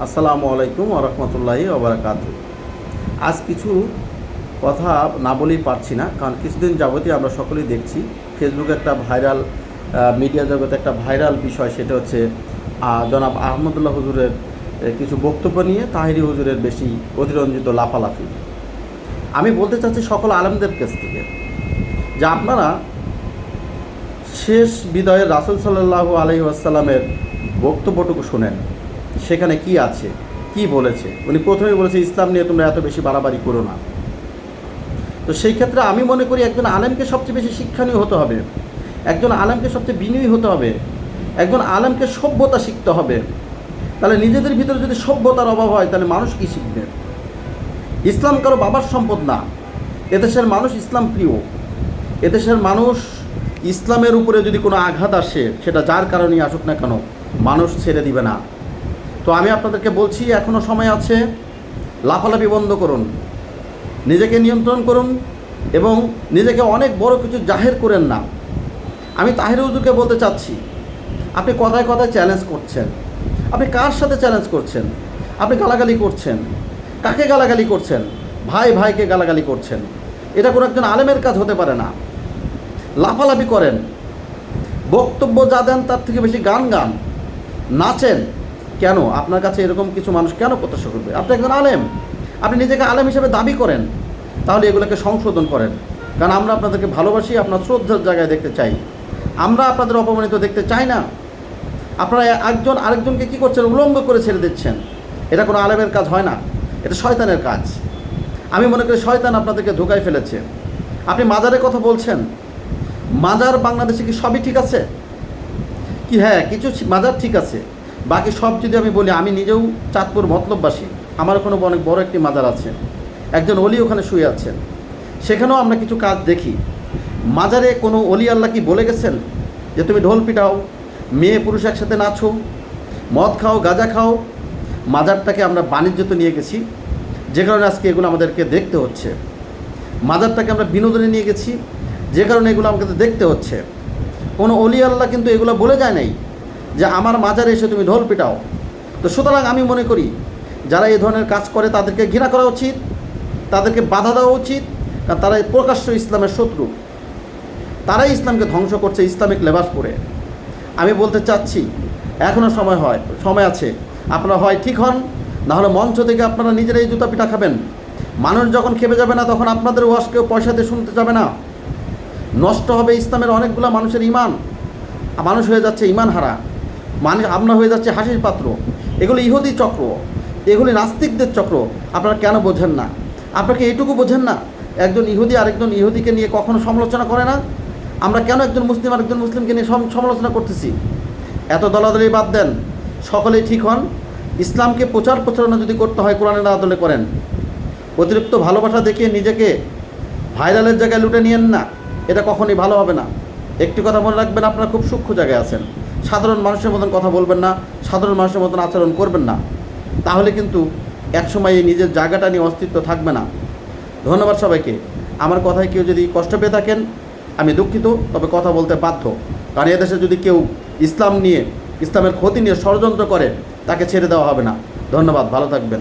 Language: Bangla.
আসসালামু আলাইকুম ওয়া রাহমাতুল্লাহি ওয়া বারাকাতুহু। আজ কিছু কথা না বলেই পারছি না, কারণ কিছুদিন যাবতীয় আমরা সকলেই দেখছি ফেসবুকে একটা ভাইরাল, মিডিয়া জগতে একটা ভাইরাল বিষয়, সেটা হচ্ছে জনাব আহমদুল্লাহ হুজুরের কিছু বক্তব্য নিয়ে তাহিরি হুজুরের বেশি অতিরঞ্জিত লাফালাফি। আমি বলতে চাচ্ছি সকল আলেমদের কাছ থেকে যে আপনারা শেষ বিদায়ের রাসূল সাল্লাল্লাহু আলাইহি ওয়াসাল্লামের বক্তব্যটুকু শোনেন। সেখানে কি আছে, কি বলেছে? উনি প্রথমেই বলেছে ইসলাম নিয়ে তোমরা এত বেশি বাড়াবাড়ি করো না। তো সেই ক্ষেত্রে আমি মনে করি একজন আলেমকে সবচেয়ে বেশি শিক্ষণীয় হতে হবে, একজন আলেমকে সবচেয়ে বিনয়ী হতে হবে, একজন আলেমকে সভ্যতা শিখতে হবে। তাহলে নিজেদের ভিতরে যদি সভ্যতার অভাব হয় তাহলে মানুষ কি শিখবে? ইসলাম কারো বাবার সম্পদ না। এদেশের মানুষ ইসলাম প্রিয়। এদেশের মানুষ ইসলামের উপরে যদি কোনো আঘাত আসে, সেটা যার কারণেই আসুক না কেন, মানুষ ছেড়ে দিবে না। তো আমি আপনাদেরকে বলছি, এখনও সময় আছে, লাফালাফি বন্ধ করুন, নিজেকে নিয়ন্ত্রণ করুন এবং নিজেকে অনেক বড় কিছু জাহের করেন না। আমি তাহির হুজুরকে বলতে চাচ্ছি, আপনি কথায় কথায় চ্যালেঞ্জ করছেন। আপনি কার সাথে চ্যালেঞ্জ করছেন? আপনি গালাগালি করছেন। কাকে গালাগালি করছেন? ভাই ভাইকে গালাগালি করছেন। এটা কোনো একজন আলেমের কাজ হতে পারে না। লাফালাফি করেন, বক্তব্য যা দেন তার থেকে বেশি গান গান, নাচেন। কেন? আপনার কাছে এরকম কিছু মানুষ কেন প্রত্যাশা করবে? আপনি একজন আলেম, আপনি নিজেকে আলেম হিসেবে দাবি করেন, তাহলে এগুলোকে সংশোধন করেন। কারণ আমরা আপনাদেরকে ভালোবাসি, আপনার শ্রদ্ধার জায়গায় দেখতে চাই। আমরা আপনাদের অপমানিত দেখতে চাই না। আপনারা একজন আরেকজনকে কী করছেন? উলঙ্গ করে ছেড়ে দিচ্ছেন। এটা কোনো আলেমের কাজ হয় না, এটা শয়তানের কাজ। আমি মনে করি শয়তান আপনাদেরকে ধোঁকায় ফেলেছে। আপনি মাজারের কথা বলছেন, মাজার বাংলাদেশে কি সবই ঠিক আছে? কি হ্যাঁ, কিছু মাজার ঠিক আছে, বাকি সব যদি আমি বলি, আমি নিজেও চাঁদপুর মতলববাসী, আমার ওখানে অনেক বড় একটি মাজার আছে, একজন অলি ওখানে শুয়ে আছেন, সেখানেও আমরা কিছু কাজ দেখি। মাজারে কোনো অলি আল্লাহ কি বলে গেছেন যে তুমি ঢোল পিটাও, মেয়ে পুরুষ একসাথে নাচো, মদ খাও, গাঁজা খাও? মাজারটাকে আমরা বাণিজ্যতে নিয়ে গেছি, যে কারণে আজকে এগুলো আমাদেরকে দেখতে হচ্ছে। মাজারটাকে আমরা বিনোদনে নিয়ে গেছি, যে কারণে এগুলো আমাকে দেখতে হচ্ছে। কোনো অলি আল্লাহ কিন্তু এগুলো বলে যায় নাই যে আমার মাজারে এসে তুমি ঢোল পিটাও। তো সুতরাং আমি মনে করি যারা এই ধরনের কাজ করে তাদেরকে ঘৃণা করা উচিত, তাদেরকে বাধা দেওয়া উচিত, কারণ তারা প্রকাশ্য ইসলামের শত্রু। তারাই ইসলামকে ধ্বংস করছে ইসলামিক লেবাস পরে। আমি বলতে চাচ্ছি, এখনও সময় আছে। আপনারা হয় ঠিক হন, নাহলে মঞ্চ থেকে আপনারা নিজেরাই জুতা পিটা খাবেন। মানুষ যখন খেপে যাবে না, তখন আপনাদের ওয়াজ কেউ পয়সা দিয়ে শুনতে যাবে না। নষ্ট হবে ইসলামের অনেকগুলো মানুষের ইমান। মানুষ হয়ে যাচ্ছে ইমান হারা, মানুষ আমরা হয়ে যাচ্ছে হাসির পাত্র। এগুলো ইহুদি চক্র, এগুলি নাস্তিকদের চক্র। আপনারা কেন বোঝেন না? আপনাকে এইটুকু বোঝেন না, একজন ইহুদি আরেকজন ইহুদিকে নিয়ে কখনো সমালোচনা করে না? আমরা কেন একজন মুসলিম আরেকজন মুসলিমকে নিয়ে সমালোচনা করতেছি? এত দলাদলি বাদ দেন, সকলেই ঠিক হন। ইসলামকে প্রচার প্রচারণা যদি করতে হয়, কোরআনের আদলে করেন। অতিরিক্ত ভালোবাসা দেখিয়ে নিজেকে ভাইরালের জায়গায় লুটে নিয়েন না, এটা কখনই ভালো হবে না। একটি কথা মনে রাখবেন, আপনারা খুব সূক্ষ্ম জায়গায় আছেন। সাধারণ মানুষের মতন কথা বলবেন না, সাধারণ মানুষের মতন আচরণ করবেন না, তাহলে কিন্তু একসময় এই নিজের জায়গাটা নিয়ে অস্তিত্ব থাকবে না। ধন্যবাদ সবাইকে। আমার কথায় কেউ যদি কষ্ট পেয়ে থাকেন, আমি দুঃখিত, তবে কথা বলতে বাধ্য। কারণ এদেশে যদি কেউ ইসলাম নিয়ে, ইসলামের ক্ষতি নিয়ে ষড়যন্ত্র করে, তাকে ছেড়ে দেওয়া হবে না। ধন্যবাদ, ভালো থাকবেন।